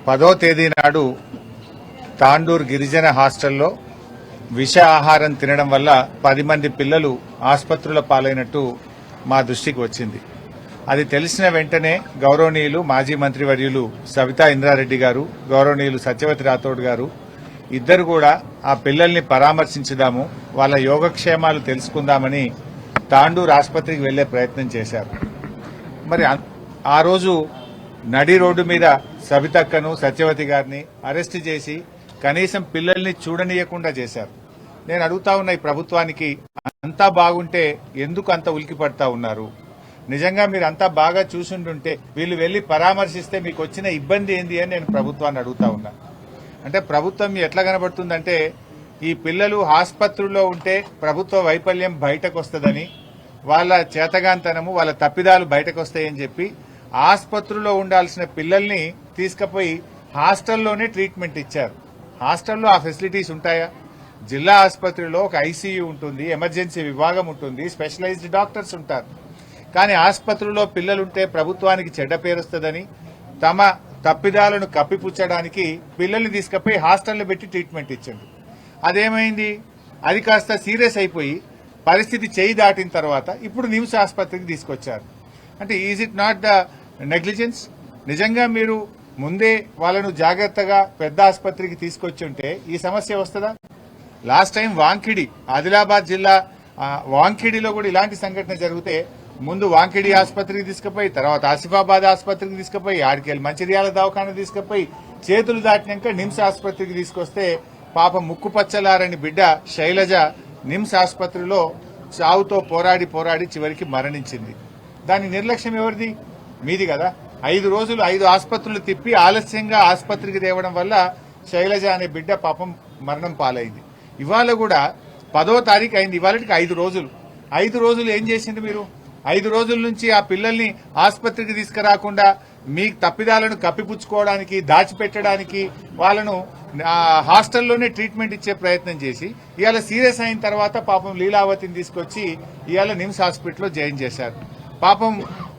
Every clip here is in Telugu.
10వ తేదీ నాడు తాండూర్ గిరిజన హాస్టల్లో విష ఆహారం తినడం వల్ల 10 మంది పిల్లలు ఆసుపత్రుల పాలైనట్టు మా దృష్టికి వచ్చింది. అది తెలిసిన వెంటనే గౌరవనీయులు మాజీ మంత్రివర్యులు సవితా ఇంద్రారెడ్డి గారు, గౌరవనీయులు సత్యవతి రాథోడ్ గారు ఇద్దరు కూడా ఆ పిల్లల్ని పరామర్శించుదాము, వాళ్ళ యోగక్షేమాలు తెలుసుకుందామని తాండూర్ ఆసుపత్రికి వెళ్లే ప్రయత్నం చేశారు. మరి ఆ రోజు నడి రోడ్డు మీద సవితక్కను సత్యవతి గారిని అరెస్టు చేసి కనీసం పిల్లల్ని చూడనీయకుండా చేశారు. నేను అడుగుతా ఉన్న ఈ ప్రభుత్వానికి, అంతా బాగుంటే ఎందుకు అంత ఉలికి పడతా ఉన్నారు? నిజంగా మీరు అంతా బాగా చూసుంటుంటే వీళ్ళు వెళ్లి పరామర్శిస్తే మీకు వచ్చిన ఇబ్బంది ఏంది అని నేను ప్రభుత్వాన్ని అడుగుతా ఉన్నా. అంటే ప్రభుత్వం ఎట్లా కనబడుతుందంటే ఈ పిల్లలు ఆసుపత్రుల్లో ఉంటే ప్రభుత్వ వైఫల్యం బయటకు వస్తుందని, వాళ్ళ చేతగాంతనము వాళ్ళ తప్పిదాలు బయటకు వస్తాయని చెప్పి ఆసుపత్రుల్లో ఉండాల్సిన పిల్లల్ని తీసుకుపోయి హాస్టల్లోనే ట్రీట్మెంట్ ఇచ్చారు. హాస్టల్లో ఆ ఫెసిలిటీస్ ఉంటాయా? జిల్లా ఆసుపత్రిలో ఒక ఐసీయూ ఉంటుంది, ఎమర్జెన్సీ విభాగం ఉంటుంది, స్పెషలైజ్డ్ డాక్టర్స్ ఉంటారు. కానీ ఆసుపత్రుల్లో పిల్లలుంటే ప్రభుత్వానికి చెడ్డ పేరుస్తుందని తమ తప్పిదాలను కప్పిపుచ్చడానికి పిల్లల్ని తీసుకుపోయి హాస్టల్లో పెట్టి ట్రీట్మెంట్ ఇచ్చింది. అదేమైంది? అది కాస్త సీరియస్ అయిపోయి పరిస్థితి చేయి దాటిన తర్వాత ఇప్పుడు నిమ్స్ ఆసుపత్రికి తీసుకొచ్చారు. అంటే is it not the negligence? నిజంగా మీరు ముందే వాళ్ళను జాగ్రత్తగా పెద్ద ఆసుపత్రికి తీసుకొచ్చి ఉంటే ఈ సమస్య వస్తుందా? లాస్ట్ టైం వాంకిడి, ఆదిలాబాద్ జిల్లా వాంకిడిలో కూడా ఇలాంటి సంఘటన జరిగితే ముందు వాంకిడి ఆసుపత్రికి తీసుకుపోయి, తర్వాత ఆసిఫాబాద్ ఆసుపత్రికి తీసుకుపోయి, ఆడికెళ్ళి మంచిర్యాల దవాఖాన తీసుకుపోయి చేతులు దాటినాక నిమ్స్ ఆసుపత్రికి తీసుకొస్తే పాప ముక్కు పచ్చలారని బిడ్డ శైలజ నిమ్స్ ఆసుపత్రిలో చావుతో పోరాడి పోరాడి చివరికి మరణించింది. దాని నిర్లక్ష్యం ఎవరిది? మీది కదా. 5 రోజులు 5 ఆసుపత్రులు తిప్పి ఆలస్యంగా ఆసుపత్రికి తేవడం వల్ల శైలజ అనే బిడ్డ పాపం మరణం పాలైంది. ఇవాళ కూడా 10వ తారీఖు అయింది, ఇవాళకి 5 రోజులు. 5 రోజులు ఏం చేసింది మీరు? 5 రోజుల నుంచి ఆ పిల్లల్ని ఆసుపత్రికి తీసుకురాకుండా మీ తప్పిదాలను కప్పిపుచ్చుకోవడానికి, దాచిపెట్టడానికి వాళ్ళను హాస్టల్లోనే ట్రీట్మెంట్ ఇచ్చే ప్రయత్నం చేసి ఇవాళ సీరియస్ అయిన తర్వాత పాపం లీలావతిని తీసుకొచ్చి ఇవాళ నిమ్స్ హాస్పిటల్లో జాయిన్ చేశారు. పాపం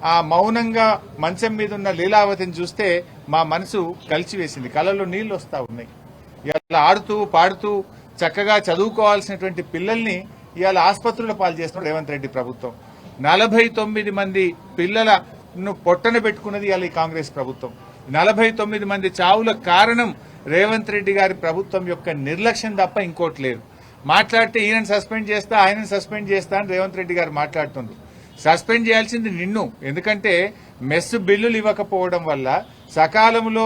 ఆ మౌనంగా మంచం మీద ఉన్న లీలావతిని చూస్తే మా మనసు కలిసివేసింది, కళ్ళల్లో నీళ్లు వస్తా ఉన్నాయి. ఇవాళ ఆడుతూ పాడుతూ చక్కగా చదువుకోవాల్సినటువంటి పిల్లల్ని ఇవాళ ఆసుపత్రుల పాలు చేస్తున్న రేవంత్ రెడ్డి ప్రభుత్వం. 49 మంది పిల్లలను పొట్టన పెట్టుకున్నది ఇవాళ ఈ కాంగ్రెస్ ప్రభుత్వం. 49 మంది చావుల కారణం రేవంత్ రెడ్డి గారి ప్రభుత్వం యొక్క నిర్లక్ష్యం తప్ప ఇంకోటి లేదు. మాట్లాడితే ఈయనను సస్పెండ్ చేస్తా, ఆయనను సస్పెండ్ చేస్తా అని రేవంత్ రెడ్డి గారు మాట్లాడుతున్నారు. సస్పెండ్ చేయాల్సింది నిన్ను. ఎందుకంటే మెస్ బిల్లులు ఇవ్వకపోవడం వల్ల, సకాలంలో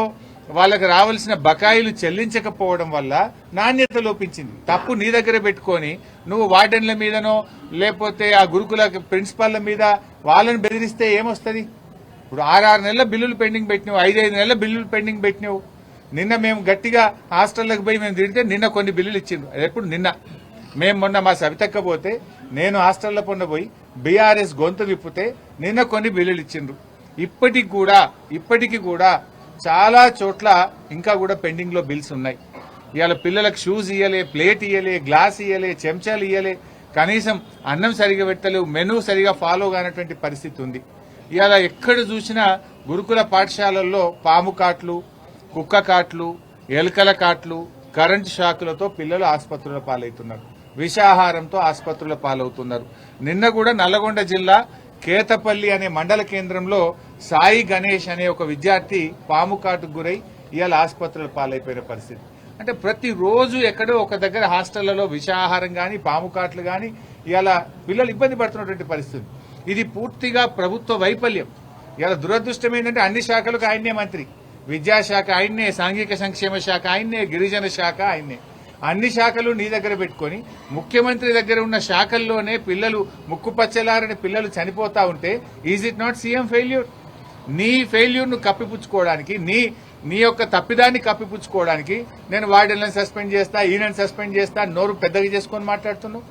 వాళ్ళకి రావాల్సిన బకాయిలు చెల్లించకపోవడం వల్ల నాణ్యత లోపించింది. తప్పు నీ దగ్గర పెట్టుకొని నువ్వు వార్డెన్ల మీదనో లేకపోతే ఆ గురుకుల ప్రిన్సిపాల్ల మీద వాళ్ళని బెదిరిస్తే ఏమొస్తుంది? ఇప్పుడు 6 నెలల బిల్లులు పెండింగ్ పెట్టినావు, 5 నెలల బిల్లులు పెండింగ్ పెట్టినావు. నిన్న మేము గట్టిగా హాస్టల్లకు పోయి మేము తిడితే నిన్న కొన్ని బిల్లులు ఇచ్చిండ్రు. ఎప్పుడు? నిన్న. మేము మొన్న మా సవితక్క పోతే నేను హాస్టల్లో పొన్న పోయి బీఆర్ఎస్ గొంతు విప్పితే నిన్న కొన్ని బిల్లులు ఇచ్చిండ్రు. ఇప్పటికీ కూడా చాలా చోట్ల ఇంకా కూడా పెండింగ్ లో బిల్స్ ఉన్నాయి. ఇవాళ పిల్లలకు షూస్ ఇయ్యలే, ప్లేట్ ఇయ్యలే, గ్లాస్ ఇయ్యలే, చెంచాలు ఇయ్యలే, కనీసం అన్నం సరిగా పెట్టలేవు, మెనూ సరిగా ఫాలో కానటువంటి పరిస్థితి ఉంది. ఇవాళ ఎక్కడ చూసినా గురుకుల పాఠశాలల్లో పాము కాట్లు, కుక్క కాట్లు, ఎలుకల కాట్లు, కరెంటు షాకులతో పిల్లలు ఆసుపత్రుల పాలవుతున్నారు. విషాహారంతో ఆసుపత్రుల పాలవుతున్నారు. నిన్న కూడా నల్లగొండ జిల్లా కేతపల్లి అనే మండల కేంద్రంలో సాయి గణేష్ అనే ఒక విద్యార్థి పాము కాటుకు గురై ఇవాళ ఆసుపత్రుల పాలైపోయిన పరిస్థితి. అంటే ప్రతిరోజు ఎక్కడో ఒక దగ్గర హాస్టళ్లలో విషాహారం గాని, పాము కాట్లు గాని ఇవాళ పిల్లలు ఇబ్బంది పడుతున్నటువంటి పరిస్థితి. ఇది పూర్తిగా ప్రభుత్వ వైఫల్యం. ఇవాళ దురదృష్టం ఏంటంటే అన్ని శాఖలకు ఆయన్నే మంత్రి. విద్యాశాఖ ఆయన్నే, సాంఘిక సంక్షేమ శాఖ ఆయన్నే, గిరిజన శాఖ ఆయన్నే. అన్ని శాఖలు నీ దగ్గర పెట్టుకుని ముఖ్యమంత్రి దగ్గర ఉన్న శాఖల్లోనే పిల్లలు ముక్కు పచ్చలారని పిల్లలు చనిపోతా ఉంటే is it not CM failure? నీ ఫెయిల్యూర్ ను కప్పిపుచ్చుకోవడానికి, నీ యొక్క తప్పిదాన్ని కప్పిపుచ్చుకోవడానికి నేను వార్డెన్లను సస్పెండ్ చేస్తా, ఈయనను సస్పెండ్ చేస్తా, నోరు పెద్దగా చేసుకొని మాట్లాడుతున్నావు.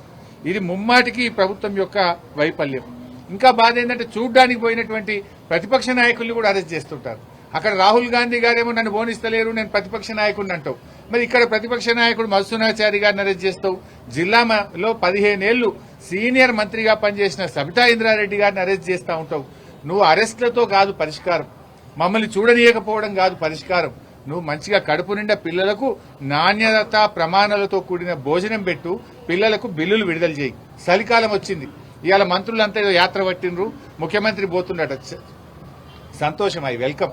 ఇది ముమ్మాటికి ఈ ప్రభుత్వం యొక్క వైఫల్యం. ఇంకా బాధ ఏంటంటే చూడ్డానికి పోయినటువంటి ప్రతిపక్ష నాయకుల్ని కూడా అరెస్ట్ చేస్తుంటారు. అక్కడ రాహుల్ గాంధీ గారేమో నన్ను బోనిస్తలేరు, నేను ప్రతిపక్ష నాయకుడిని అంటావు. మరి ఇక్కడ ప్రతిపక్ష నాయకుడు మధుసూనాచారి గారిని అరెస్ట్ చేస్తావు. జిల్లాలో 15 ఏళ్లు సీనియర్ మంత్రిగా పనిచేసిన సబితా ఇంద్రారెడ్డి గారిని అరెస్ట్ చేస్తా ఉంటావు. నువ్వు అరెస్టులతో కాదు పరిష్కారం, మమ్మల్ని చూడనీయకపోవడం కాదు పరిష్కారం. నువ్వు మంచిగా కడుపు నిండా పిల్లలకు నాణ్యత ప్రమాణాలతో కూడిన భోజనం పెట్టు, పిల్లలకు బిల్లులు విడుదల చేయి. చలికాలం వచ్చింది, ఇవాళ మంత్రులంతా ఏదో యాత్ర పట్టినరు, ముఖ్యమంత్రి పోతుండట. సంతోషం, ఐ వెల్కమ్.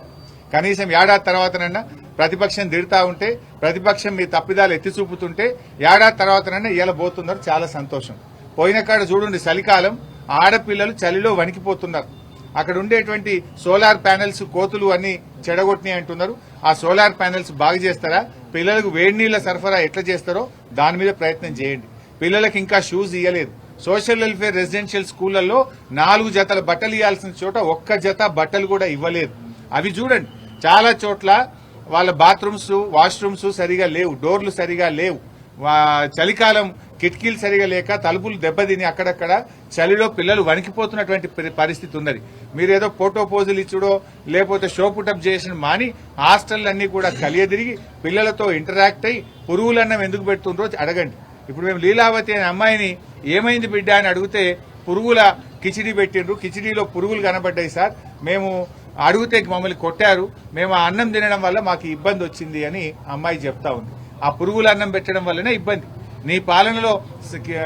కనీసం ఏడాది తర్వాతనన్నా ప్రతిపక్షం తిడతా ఉంటే, ప్రతిపక్షం మీ తప్పిదాలు ఎత్తి చూపుతుంటే ఏడాది తర్వాతనన్నా ఇవాళ పోతున్నారు, చాలా సంతోషం. పోయిన కాడ చూడండి, చలికాలం ఆడపిల్లలు చలిలో వణికిపోతున్నారు. అక్కడ ఉండేటువంటి సోలార్ ప్యానెల్స్ కోతులు అన్ని చెడగొట్టినాయి అంటున్నారు. ఆ సోలార్ ప్యానెల్స్ బాగు చేస్తారా, పిల్లలకు వేడి నీళ్ల సరఫరా ఎట్లా చేస్తారో దాని మీద ప్రయత్నం చేయండి. పిల్లలకు ఇంకా షూస్ ఇవ్వలేదు. సోషల్ వెల్ఫేర్ రెసిడెన్షియల్ స్కూళ్లలో 4 జతల బట్టలు ఇవ్వాల్సిన చోట 1 జత బట్టలు కూడా ఇవ్వలేదు. అవి చూడండి, చాలా చోట్ల వాళ్ళ బాత్రూమ్స్ వాష్రూమ్స్ సరిగా లేవు, డోర్లు సరిగా లేవు. చలికాలం కిటికీలు సరిగా లేక తలుపులు దెబ్బతిని అక్కడక్కడ చలిలో పిల్లలు వణికిపోతున్నటువంటి పరిస్థితి ఉన్నది. మీరేదో ఫోటో పోజులు ఇచ్చుడో లేకపోతే షో పుటప్ చేసిన మాని హాస్టల్లన్నీ కూడా కలియదిరిగి పిల్లలతో ఇంటరాక్ట్ అయ్యి పురుగులన్నం ఎందుకు పెడుతుండ్రో అడగండి. ఇప్పుడు మేము లీలావతి అనే అమ్మాయిని ఏమైంది బిడ్డ అని అడిగితే పురుగుల కిచిడి పెట్టిండ్రు, కిచిడీలో పురుగులు కనబడ్డాయి సార్, మేము అడిగితే మమ్మల్ని కొట్టారు, మేము ఆ అన్నం తినడం వల్ల మాకు ఇబ్బంది వచ్చింది అని అమ్మాయి చెప్తా ఉంది. ఆ పురుగుల అన్నం పెట్టడం వల్లనే ఇబ్బంది. నీ పాలనలో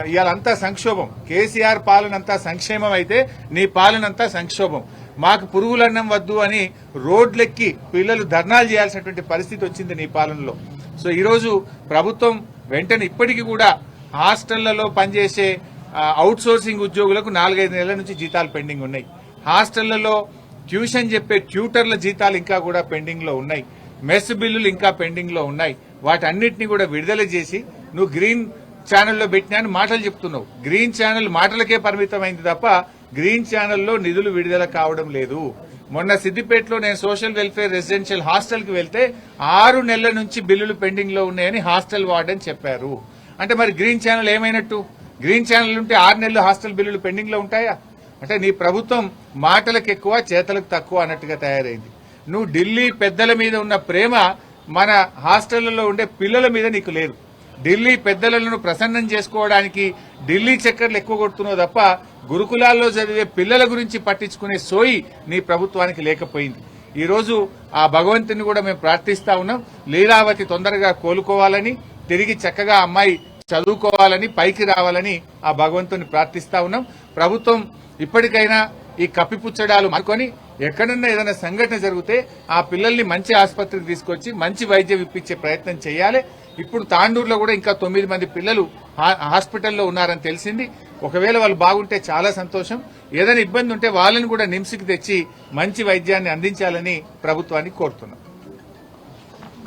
ఇవాళంతా సంక్షోభం. కేసీఆర్ పాలనంతా సంక్షేమం అయితే నీ పాలనంతా సంక్షోభం. మాకు పురుగులన్నం వద్దు అని రోడ్లెక్కి పిల్లలు ధర్నాలు చేయాల్సినటువంటి పరిస్థితి వచ్చింది నీ పాలనలో. సో ఈరోజు ప్రభుత్వం వెంటనే ఇప్పటికీ కూడా హాస్టళ్లలో పనిచేసే అవుట్ సోర్సింగ్ ఉద్యోగులకు 4-5 నెలల నుంచి జీతాలు పెండింగ్ ఉన్నాయి. హాస్టళ్లలో ట్యూషన్ చెప్పే ట్యూటర్ల జీతాలు ఇంకా కూడా పెండింగ్ లో ఉన్నాయి. మెస్ బిల్లులు ఇంకా పెండింగ్ లో ఉన్నాయి. వాటన్నిటిని కూడా విడుదల చేసి, నువ్వు గ్రీన్ ఛానల్లో పెట్టినా అని మాటలు చెప్తున్నావు. గ్రీన్ ఛానల్ మాటలకే పరిమితమైంది తప్ప గ్రీన్ ఛానల్లో నిధులు విడుదల కావడం లేదు. మొన్న సిద్దిపేటలో నేను సోషల్ వెల్ఫేర్ రెసిడెన్షియల్ హాస్టల్ కి వెళ్తే 6 నెలల నుంచి బిల్లులు పెండింగ్ లో ఉన్నాయని హాస్టల్ వార్డెన్ చెప్పారు. అంటే మరి గ్రీన్ ఛానల్ ఏమైనట్టు? గ్రీన్ ఛానల్ ఉంటే 6 నెలలు హాస్టల్ బిల్లులు పెండింగ్ లో ఉంటాయా? అంటే నీ ప్రభుత్వం మాటలకు ఎక్కువ చేతలకు తక్కువ అన్నట్టుగా తయారైంది. నువ్వు ఢిల్లీ పెద్దల మీద ఉన్న ప్రేమ మన హాస్టళ్లలో ఉండే పిల్లల మీద నీకు లేదు. ఢిల్లీ పెద్దలను ప్రసన్నం చేసుకోవడానికి ఢిల్లీ చక్కర్లు ఎక్కువ కొడుతున్నావు తప్ప గురుకులాల్లో చదివే పిల్లల గురించి పట్టించుకునే సోయి నీ ప్రభుత్వానికి లేకపోయింది. ఈ రోజు ఆ భగవంతుని కూడా మేము ప్రార్థిస్తా ఉన్నాం, లీలావతి తొందరగా కోలుకోవాలని, తిరిగి చక్కగా అమ్మాయి చదువుకోవాలని, పైకి రావాలని ఆ భగవంతుని ప్రార్థిస్తా ఉన్నాం. ప్రభుత్వం ఇప్పటికైనా ఈ కప్పిపుచ్చడాలు మానుకొని ఎక్కడన్నా ఏదైనా సంఘటన జరిగితే ఆ పిల్లల్ని మంచి ఆసుపత్రికి తీసుకొచ్చి మంచి వైద్యం ఇప్పించే ప్రయత్నం చేయాలి. ఇప్పుడు తాండూరులో కూడా ఇంకా 9 మంది పిల్లలు హాస్పిటల్లో ఉన్నారని తెలిసింది. ఒకవేళ వాళ్ళు బాగుంటే చాలా సంతోషం. ఏదైనా ఇబ్బంది ఉంటే వాళ్ళని కూడా నిమ్స్కి తెచ్చి మంచి వైద్యాన్ని అందించాలని ప్రభుత్వాన్ని కోరుతున్నాం.